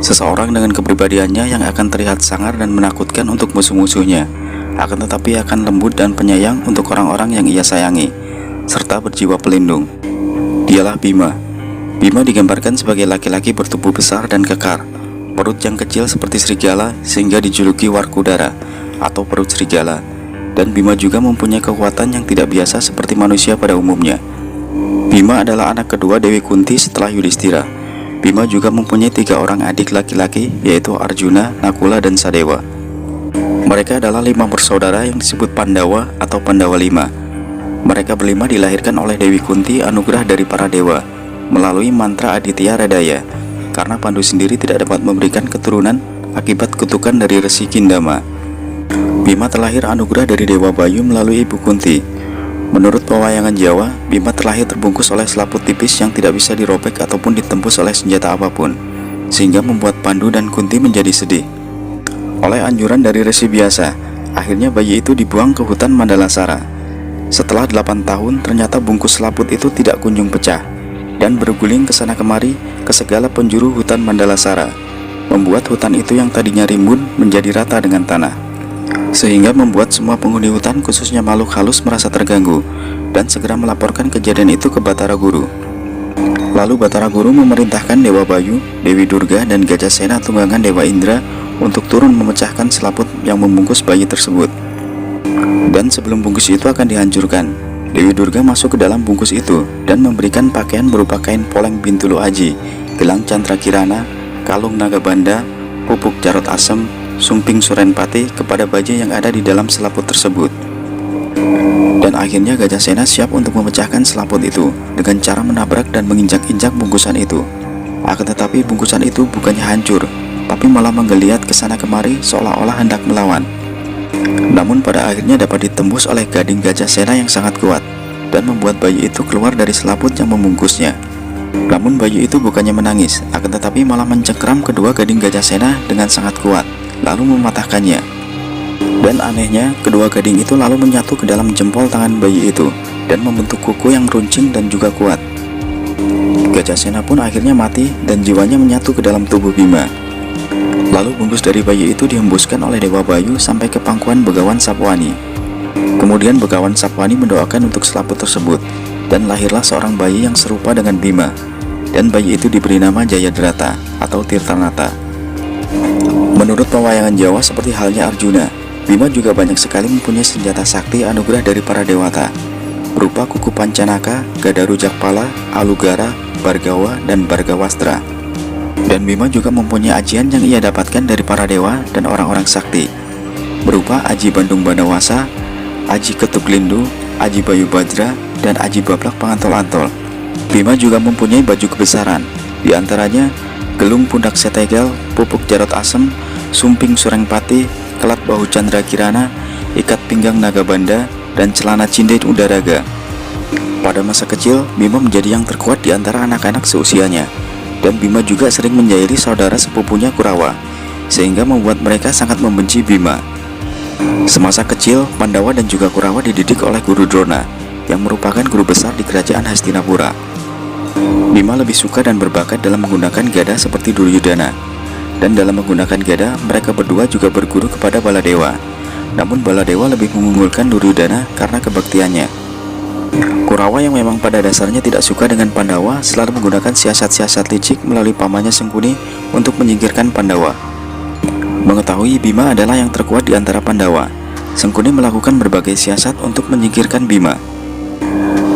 Seseorang dengan kepribadiannya yang akan terlihat sangar dan menakutkan untuk musuh-musuhnya, akan tetapi akan lembut dan penyayang untuk orang-orang yang ia sayangi, serta berjiwa pelindung. Dialah Bima. Bima digambarkan sebagai laki-laki bertubuh besar dan kekar, perut yang kecil seperti serigala sehingga dijuluki Warkudara atau perut serigala. Dan Bima juga mempunyai kekuatan yang tidak biasa seperti manusia pada umumnya. Bima adalah anak kedua Dewi Kunti setelah Yudhistira. Bima juga mempunyai 3 orang adik laki-laki, yaitu Arjuna, Nakula, dan Sadewa. Mereka adalah 5 bersaudara yang disebut Pandawa atau Pandawa 5. Mereka berlima dilahirkan oleh Dewi Kunti anugerah dari para dewa melalui mantra Aditya Hridaya, karena Pandu sendiri tidak dapat memberikan keturunan akibat kutukan dari Resi Kindama. Bima terlahir anugerah dari Dewa Bayu melalui Ibu Kunti. Menurut pewayangan Jawa, Bima terlahir terbungkus oleh selaput tipis yang tidak bisa dirobek ataupun ditembus oleh senjata apapun, sehingga membuat Pandu dan Kunti menjadi sedih. Oleh anjuran dari Resi biasa, akhirnya bayi itu dibuang ke hutan Mandalasara. Setelah 8 tahun, ternyata bungkus selaput itu tidak kunjung pecah, dan berguling ke sana kemari ke segala penjuru hutan Mandalasara, membuat hutan itu yang tadinya rimbun menjadi rata dengan tanah, sehingga membuat semua penghuni hutan khususnya makhluk halus merasa terganggu dan segera melaporkan kejadian itu ke Batara Guru. Lalu Batara Guru memerintahkan Dewa Bayu, Dewi Durga, dan Gajah Sena tunggangan Dewa Indra untuk turun memecahkan selaput yang membungkus bayi tersebut. Dan sebelum bungkus itu akan dihancurkan, Dewi Durga masuk ke dalam bungkus itu dan memberikan pakaian berupa kain poleng Bintulu Aji, gelang Chandra Kirana, kalung Nagabanda, pupuk Jarot Asem, sumping Surenpati kepada bajai yang ada di dalam selaput tersebut. Dan akhirnya Gajah Sena siap untuk memecahkan selaput itu dengan cara menabrak dan menginjak-injak bungkusan itu. Akan tetapi bungkusan itu bukannya hancur, tapi malah menggeliat ke sana kemari seolah-olah hendak melawan. Namun pada akhirnya dapat ditembus oleh gading Gajah Sena yang sangat kuat dan membuat bayi itu keluar dari selaput yang membungkusnya. Namun bayi itu bukannya menangis, akan tetapi malah mencengkram kedua gading Gajah Sena dengan sangat kuat, lalu mematahkannya. Dan anehnya, kedua gading itu lalu menyatu ke dalam jempol tangan bayi itu dan membentuk kuku yang runcing dan juga kuat. Gajah Sena pun akhirnya mati dan jiwanya menyatu ke dalam tubuh Bima. Lalu bungkus dari bayi itu dihembuskan oleh Dewa Bayu sampai ke pangkuan Begawan Sapwani. Kemudian Begawan Sapwani mendoakan untuk selaput tersebut, dan lahirlah seorang bayi yang serupa dengan Bima. Dan bayi itu diberi nama Jayadrata atau Tirtanata. Menurut pewayangan Jawa seperti halnya Arjuna, Bima juga banyak sekali mempunyai senjata sakti anugerah dari para dewata, berupa kuku Pancanaka, Gada Rujakpala, Alugara, Bhargawa, dan Bhargawastra. Dan Bima juga mempunyai ajian yang ia dapatkan dari para dewa dan orang-orang sakti, berupa Aji Bandung Bandawasa, Aji Ketuk Lindu, Aji Bayu Badra, dan Aji Bablak Pangantol-antol. Bima juga mempunyai baju kebesaran, diantaranya gelung pundak setegel, pupuk Jarot Asem, sumping Surengpati, kelat bahu Chandra Kirana, ikat pinggang Nagabanda, dan celana Cindit Udaraga. Pada masa kecil, Bima menjadi yang terkuat di antara anak-anak seusianya, dan Bima juga sering menyairi saudara sepupunya Kurawa, sehingga membuat mereka sangat membenci Bima. Semasa kecil, Pandawa dan juga Kurawa dididik oleh Guru Drona, yang merupakan guru besar di kerajaan Hastinapura. Bima lebih suka dan berbakat dalam menggunakan gada seperti Duryudana, dan dalam menggunakan gada, mereka berdua juga berguru kepada Baladewa. Namun Baladewa lebih mengunggulkan Duryudana karena kebaktiannya. Kurawa yang memang pada dasarnya tidak suka dengan Pandawa selalu menggunakan siasat-siasat licik melalui pamannya Sengkuni untuk menyingkirkan Pandawa. Mengetahui Bima adalah yang terkuat di antara Pandawa, Sengkuni melakukan berbagai siasat untuk menyingkirkan Bima.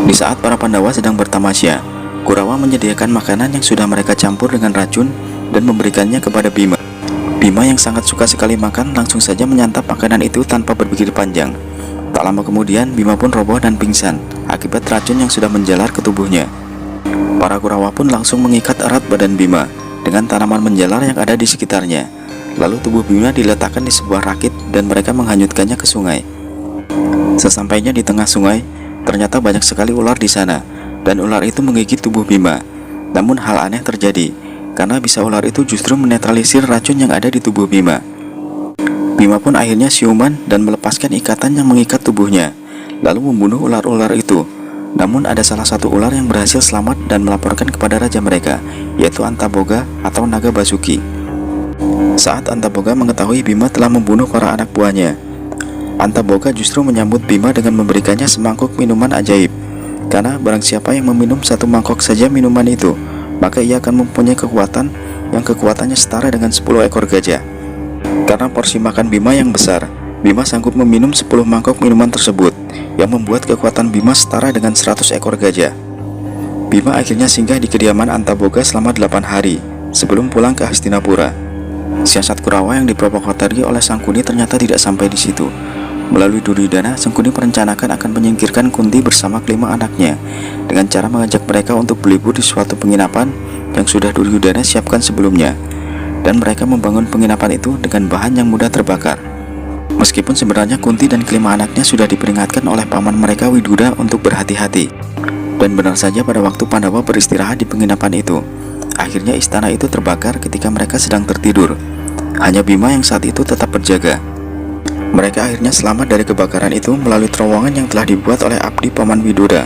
Di saat para Pandawa sedang bertamasya, Kurawa menyediakan makanan yang sudah mereka campur dengan racun dan memberikannya kepada Bima. Bima yang sangat suka sekali makan langsung saja menyantap makanan itu tanpa berpikir panjang. Tak lama kemudian Bima pun roboh dan pingsan akibat racun yang sudah menjalar ke tubuhnya. Para Kurawa pun langsung mengikat erat badan Bima dengan tanaman menjalar yang ada di sekitarnya. Lalu tubuh Bima diletakkan di sebuah rakit dan mereka menghanyutkannya ke sungai. Sesampainya di tengah sungai, ternyata banyak sekali ular di sana, dan ular itu menggigit tubuh Bima. Namun hal aneh terjadi, karena bisa ular itu justru menetralisir racun yang ada di tubuh Bima. Bima pun akhirnya siuman dan melepaskan ikatan yang mengikat tubuhnya, lalu membunuh ular-ular itu. Namun ada salah satu ular yang berhasil selamat dan melaporkan kepada raja mereka, yaitu Antaboga atau Naga Basuki. Saat Antaboga mengetahui Bima telah membunuh para anak buahnya, Antaboga justru menyambut Bima dengan memberikannya semangkuk minuman ajaib. Karena barang siapa yang meminum satu mangkok saja minuman itu, maka ia akan mempunyai kekuatan yang kekuatannya setara dengan 10 ekor gajah. Karena porsi makan Bima yang besar, Bima sanggup meminum 10 mangkok minuman tersebut, yang membuat kekuatan Bima setara dengan 100 ekor gajah. Bima akhirnya singgah di kediaman Antaboga selama 8 hari, sebelum pulang ke Hastinapura. Siasat Kurawa yang diprovokasi oleh Sangkuni ternyata tidak sampai di situ. Melalui Duryudana, Sangkuni merencanakan akan menyingkirkan Kunti bersama kelima anaknya dengan cara mengajak mereka untuk berlibur di suatu penginapan yang sudah Duryudana siapkan sebelumnya. Dan mereka membangun penginapan itu dengan bahan yang mudah terbakar. Meskipun sebenarnya Kunti dan kelima anaknya sudah diperingatkan oleh paman mereka Widuda untuk berhati-hati. Dan benar saja pada waktu Pandawa beristirahat di penginapan itu, akhirnya istana itu terbakar ketika mereka sedang tertidur. Hanya Bima yang saat itu tetap berjaga. Mereka akhirnya selamat dari kebakaran itu melalui terowongan yang telah dibuat oleh abdi paman Widuda.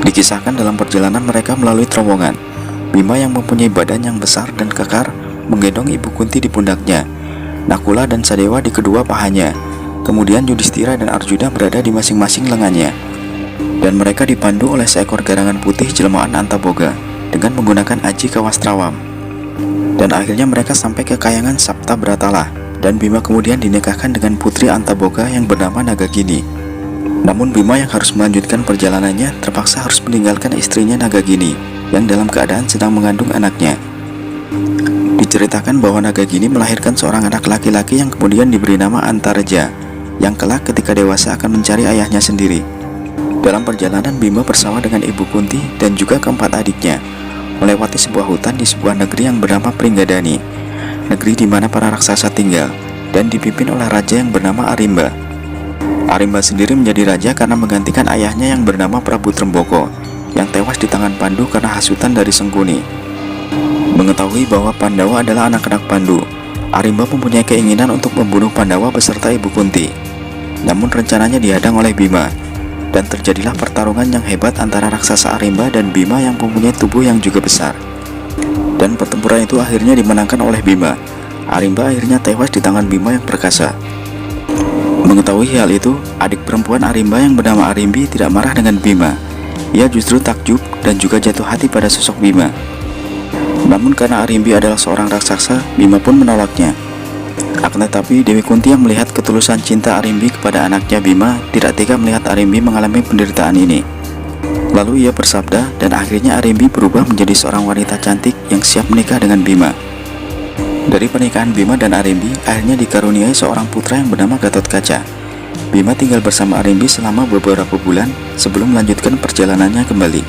Dikisahkan dalam perjalanan mereka melalui terowongan, Bima yang mempunyai badan yang besar dan kekar menggendong ibu Kunti di pundaknya, Nakula dan Sadewa di kedua pahanya. Kemudian Yudhistira dan Arjuna berada di masing-masing lengannya. Dan mereka dipandu oleh seekor garangan putih jelmaan Antaboga dengan menggunakan aji Kawastrawam. Dan akhirnya mereka sampai ke kayangan Sapta Bratala, dan Bima kemudian dinikahkan dengan putri Antaboga yang bernama Nagagini. Namun Bima yang harus melanjutkan perjalanannya terpaksa harus meninggalkan istrinya Nagagini yang dalam keadaan sedang mengandung anaknya. Diceritakan bahwa Nagagini melahirkan seorang anak laki-laki yang kemudian diberi nama Antareja, yang kelak ketika dewasa akan mencari ayahnya sendiri. Dalam perjalanan Bima bersama dengan ibu Kunti dan juga keempat adiknya melewati sebuah hutan di sebuah negeri yang bernama Pringgadani, negeri di mana para raksasa tinggal dan dipimpin oleh raja yang bernama Arimba. Arimba sendiri menjadi raja karena menggantikan ayahnya yang bernama Prabu Tremboko yang tewas di tangan Pandu karena hasutan dari Sangkuni. Mengetahui bahwa Pandawa adalah anak-anak Pandu, Arimba mempunyai keinginan untuk membunuh Pandawa beserta ibu Kunti. Namun rencananya dihadang oleh Bima, dan terjadilah pertarungan yang hebat antara raksasa Arimba dan Bima yang mempunyai tubuh yang juga besar. Dan pertempuran itu akhirnya dimenangkan oleh Bima. Arimba akhirnya tewas di tangan Bima yang perkasa. Mengetahui hal itu, adik perempuan Arimba yang bernama Arimbi tidak marah dengan Bima. Ia justru takjub dan juga jatuh hati pada sosok Bima. Namun karena Arimbi adalah seorang raksasa, Bima pun menolaknya. Akan tetapi Dewi Kunti yang melihat ketulusan cinta Arimbi kepada anaknya Bima tidak tega melihat Arimbi mengalami penderitaan ini. Lalu ia bersabda dan akhirnya Arimbi berubah menjadi seorang wanita cantik yang siap menikah dengan Bima. Dari pernikahan Bima dan Arimbi akhirnya dikaruniai seorang putra yang bernama Gatotkaca. Bima tinggal bersama Arimbi selama beberapa bulan sebelum melanjutkan perjalanannya kembali.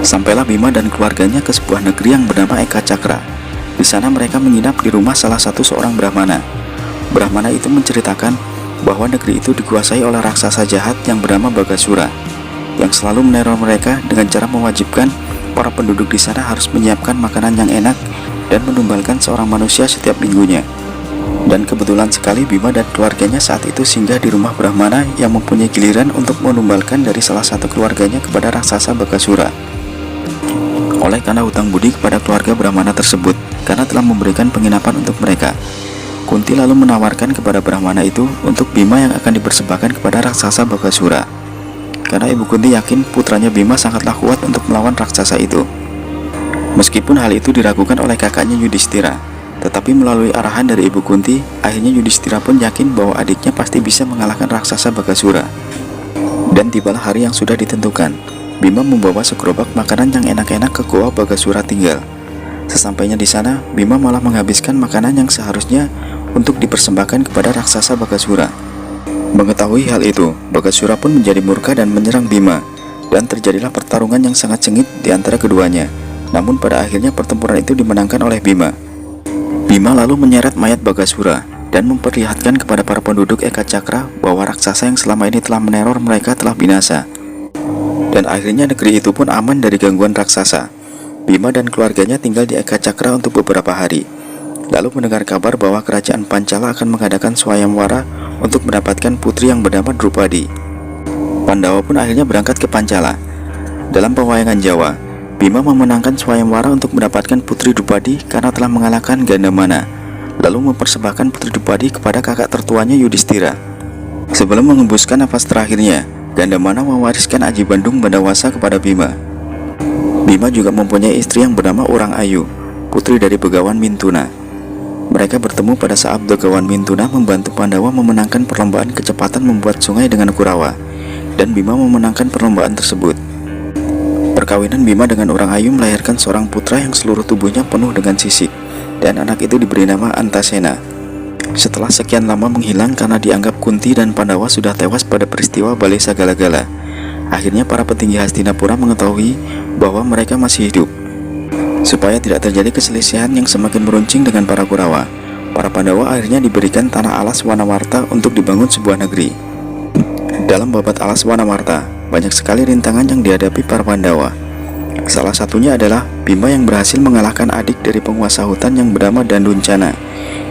Sampailah Bima dan keluarganya ke sebuah negeri yang bernama Eka Cakra. Di sana mereka menginap di rumah salah satu seorang Brahmana. Brahmana itu menceritakan bahwa negeri itu dikuasai oleh raksasa jahat yang bernama Bagasura, yang selalu meneror mereka dengan cara mewajibkan para penduduk di sana harus menyiapkan makanan yang enak dan menumbalkan seorang manusia setiap minggunya. Dan kebetulan sekali Bima dan keluarganya saat itu singgah di rumah Brahmana yang mempunyai giliran untuk menumbalkan dari salah satu keluarganya kepada raksasa Bagasura. Oleh karena hutang budi kepada keluarga Brahmana tersebut, karena telah memberikan penginapan untuk mereka, Kunti lalu menawarkan kepada Brahmana itu untuk Bima yang akan dipersembahkan kepada raksasa Bagasura. Karena ibu Kunti yakin putranya Bima sangatlah kuat untuk melawan raksasa itu. Meskipun hal itu diragukan oleh kakaknya Yudhistira, tetapi melalui arahan dari ibu Kunti, akhirnya Yudhistira pun yakin bahwa adiknya pasti bisa mengalahkan raksasa Bagasura. Dan tibalah hari yang sudah ditentukan. Bima membawa segerobak makanan yang enak-enak ke goa Bagasura tinggal. Sesampainya di sana, Bima malah menghabiskan makanan yang seharusnya untuk dipersembahkan kepada raksasa Bagasura. Mengetahui hal itu, Bagasura pun menjadi murka dan menyerang Bima, dan terjadilah pertarungan yang sangat sengit di antara keduanya. Namun pada akhirnya pertempuran itu dimenangkan oleh Bima. Bima lalu menyeret mayat Bagasura dan memperlihatkan kepada para penduduk Eka Cakra bahwa raksasa yang selama ini telah meneror mereka telah binasa. Dan akhirnya negeri itu pun aman dari gangguan raksasa. Bima dan keluarganya tinggal di Eka Cakra untuk beberapa hari. Lalu mendengar kabar bahwa kerajaan Pancala akan mengadakan swayamwara untuk mendapatkan putri yang bernama Drupadi. Pandawa pun akhirnya berangkat ke Pancala. Dalam pewayangan Jawa, Bima memenangkan swayamwara untuk mendapatkan Putri Drupadi karena telah mengalahkan Gandamana, lalu mempersembahkan Putri Drupadi kepada kakak tertuanya Yudhistira. Sebelum mengembuskan nafas terakhirnya, Gandamana mewariskan Aji Bandung Bandawasa kepada Bima. Bima juga mempunyai istri yang bernama Urang Ayu, putri dari Begawan Mintuna. Mereka bertemu pada saat Begawan Mintuna membantu Pandawa memenangkan perlombaan kecepatan membuat sungai dengan Kurawa, dan Bima memenangkan perlombaan tersebut. Perkawinan Bima dengan Urang Ayu melahirkan seorang putra yang seluruh tubuhnya penuh dengan sisik, dan anak itu diberi nama Antasena. Setelah sekian lama menghilang karena dianggap Kunti dan Pandawa sudah tewas pada peristiwa Balai Sagala-gala, akhirnya para petinggi Hastinapura mengetahui bahwa mereka masih hidup. Supaya tidak terjadi keselisihan yang semakin meruncing dengan para Kurawa, para Pandawa akhirnya diberikan tanah alas Wanawarta untuk dibangun sebuah negeri. Dalam babat alas Wanawarta, banyak sekali rintangan yang dihadapi para Pandawa. Salah satunya adalah Bima yang berhasil mengalahkan adik dari penguasa hutan yang bernama Danduncana.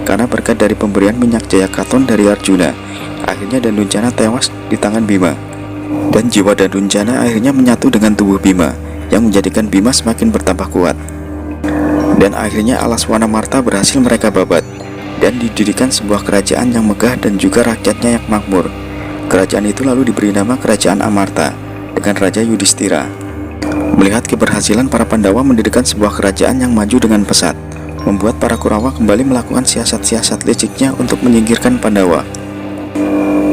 Karena berkat dari pemberian minyak Jayakaton dari Arjuna, akhirnya Danduncana tewas di tangan Bima. Dan jiwa Danduncana akhirnya menyatu dengan tubuh Bima, yang menjadikan Bima semakin bertambah kuat. Dan akhirnya alas Wanamarta berhasil mereka babat, dan didirikan sebuah kerajaan yang megah dan juga rakyatnya yang makmur. Kerajaan itu lalu diberi nama Kerajaan Amarta dengan Raja Yudhistira. Melihat keberhasilan para Pandawa mendirikan sebuah kerajaan yang maju dengan pesat, membuat para Kurawa kembali melakukan siasat-siasat liciknya untuk menyingkirkan Pandawa.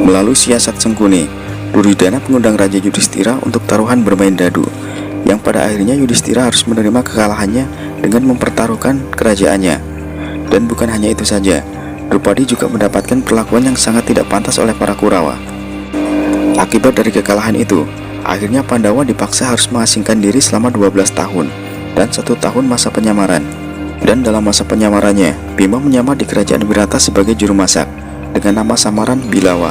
Melalui siasat Sengkuni, Duryudana mengundang Raja Yudhistira untuk taruhan bermain dadu, yang pada akhirnya Yudhistira harus menerima kekalahannya dengan mempertaruhkan kerajaannya. Dan bukan hanya itu saja, Drupadi juga mendapatkan perlakuan yang sangat tidak pantas oleh para Kurawa. Akibat dari kekalahan itu, akhirnya Pandawa dipaksa harus mengasingkan diri selama 12 tahun dan 1 tahun masa penyamaran. Dan dalam masa penyamarannya, Bima menyamar di kerajaan Wirata sebagai juru masak dengan nama samaran Bilawa.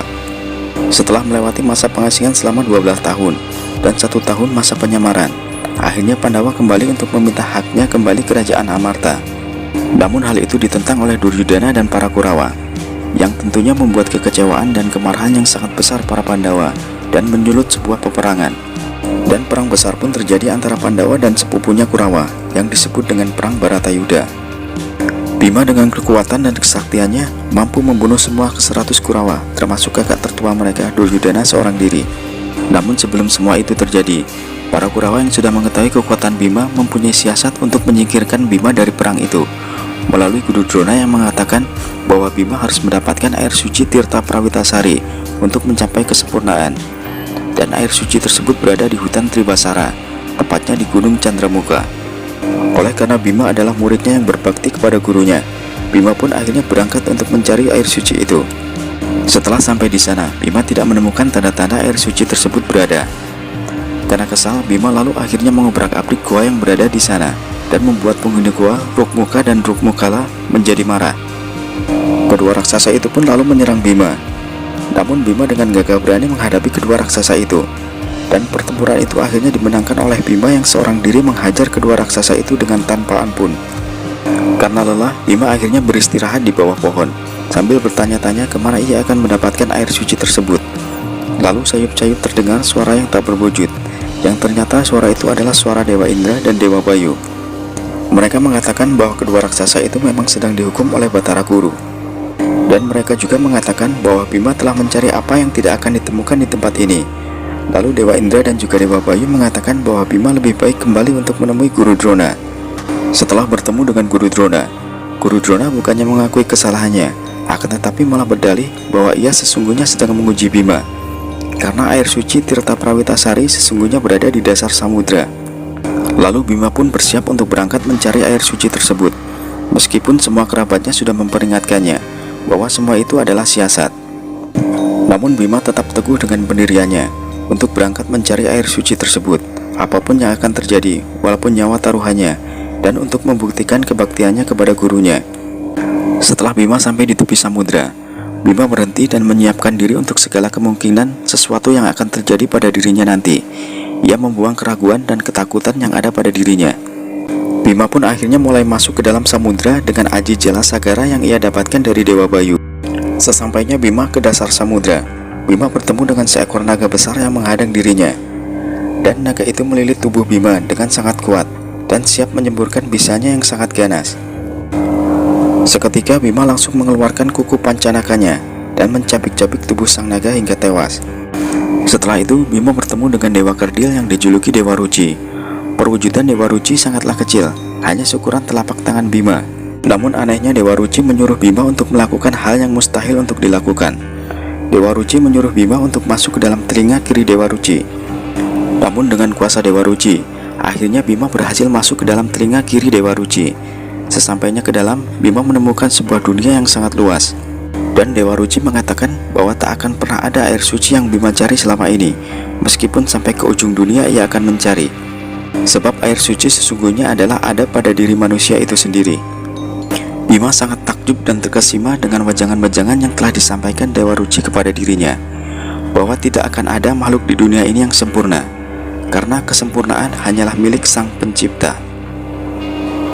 Setelah melewati masa pengasingan selama 12 tahun dan 1 tahun masa penyamaran, akhirnya Pandawa kembali untuk meminta haknya kembali kerajaan Amarta. Namun hal itu ditentang oleh Duryudana dan para Kurawa, yang tentunya membuat kekecewaan dan kemarahan yang sangat besar para Pandawa dan menyulut sebuah peperangan. Dan perang besar pun terjadi antara Pandawa dan sepupunya Kurawa yang disebut dengan Perang Baratayuda. Bima dengan kekuatan dan kesaktiannya mampu membunuh semua ke-100 Kurawa, termasuk kakak tertua mereka Duryudana seorang diri. Namun sebelum semua itu terjadi, para Kurawa yang sudah mengetahui kekuatan Bima mempunyai siasat untuk menyingkirkan Bima dari perang itu, melalui Guru Drona yang mengatakan bahwa Bima harus mendapatkan air suci Tirta Prawitasari untuk mencapai kesempurnaan. Dan air suci tersebut berada di hutan Tribasara, tepatnya di Gunung Candramuka. Oleh karena Bima adalah muridnya yang berbakti kepada gurunya, Bima pun akhirnya berangkat untuk mencari air suci itu. Setelah sampai di sana, Bima tidak menemukan tanda-tanda air suci tersebut berada. Karena kesal, Bima lalu akhirnya mengobrak-abrik gua yang berada di sana dan membuat penghuni gua, Rukmuka dan Rukmukala, menjadi marah. Kedua raksasa itu pun lalu menyerang Bima. Namun Bima dengan gagah berani menghadapi kedua raksasa itu, dan pertempuran itu akhirnya dimenangkan oleh Bima yang seorang diri menghajar kedua raksasa itu dengan tanpa ampun. Karena lelah, Bima akhirnya beristirahat di bawah pohon sambil bertanya-tanya kemana ia akan mendapatkan air suci tersebut. Lalu sayup-sayup terdengar suara yang tak berwujud, yang ternyata suara itu adalah suara Dewa Indra dan Dewa Bayu. Mereka mengatakan bahwa kedua raksasa itu memang sedang dihukum oleh Batara Guru. Dan mereka juga mengatakan bahwa Bima telah mencari apa yang tidak akan ditemukan di tempat ini. Lalu Dewa Indra dan juga Dewa Bayu mengatakan bahwa Bima lebih baik kembali untuk menemui Guru Drona. Setelah bertemu dengan Guru Drona bukannya mengakui kesalahannya, akan tetapi malah berdalih bahwa ia sesungguhnya sedang menguji Bima, karena air suci Tirta Prawitasari sesungguhnya berada di dasar samudra. Lalu Bima pun bersiap untuk berangkat mencari air suci tersebut, meskipun semua kerabatnya sudah memperingatkannya bahwa semua itu adalah siasat. Namun Bima tetap teguh dengan pendiriannya untuk berangkat mencari air suci tersebut, apapun yang akan terjadi, walaupun nyawa taruhannya, dan untuk membuktikan kebaktiannya kepada gurunya. Setelah Bima sampai di tepi samudra, Bima berhenti dan menyiapkan diri untuk segala kemungkinan sesuatu yang akan terjadi pada dirinya nanti. Ia membuang keraguan dan ketakutan yang ada pada dirinya. Bima pun akhirnya mulai masuk ke dalam samudra dengan aji jala sagara yang ia dapatkan dari Dewa Bayu. Sesampainya Bima ke dasar samudra, Bima bertemu dengan seekor naga besar yang menghadang dirinya. Dan naga itu melilit tubuh Bima dengan sangat kuat dan siap menyemburkan bisanya yang sangat ganas. Seketika Bima langsung mengeluarkan kuku pancanakanya dan mencabik-cabik tubuh sang naga hingga tewas. Setelah itu Bima bertemu dengan Dewa Kerdil yang dijuluki Dewa Ruci. Perwujudan Dewa Ruci sangatlah kecil, hanya seukuran telapak tangan Bima. Namun anehnya Dewa Ruci menyuruh Bima untuk melakukan hal yang mustahil untuk dilakukan. Dewa Ruci menyuruh Bima untuk masuk ke dalam telinga kiri Dewa Ruci. Namun dengan kuasa Dewa Ruci, akhirnya Bima berhasil masuk ke dalam telinga kiri Dewa Ruci. Sesampainya ke dalam, Bima menemukan sebuah dunia yang sangat luas. Dan Dewa Ruci mengatakan bahwa tak akan pernah ada air suci yang Bima cari selama ini. Meskipun sampai ke ujung dunia ia akan mencari. Sebab air suci sesungguhnya adalah ada pada diri manusia itu sendiri. Bima sangat takjub dan terkesima dengan wajangan-wajangan yang telah disampaikan Dewa Ruci kepada dirinya, bahwa tidak akan ada makhluk di dunia ini yang sempurna, karena kesempurnaan hanyalah milik Sang Pencipta.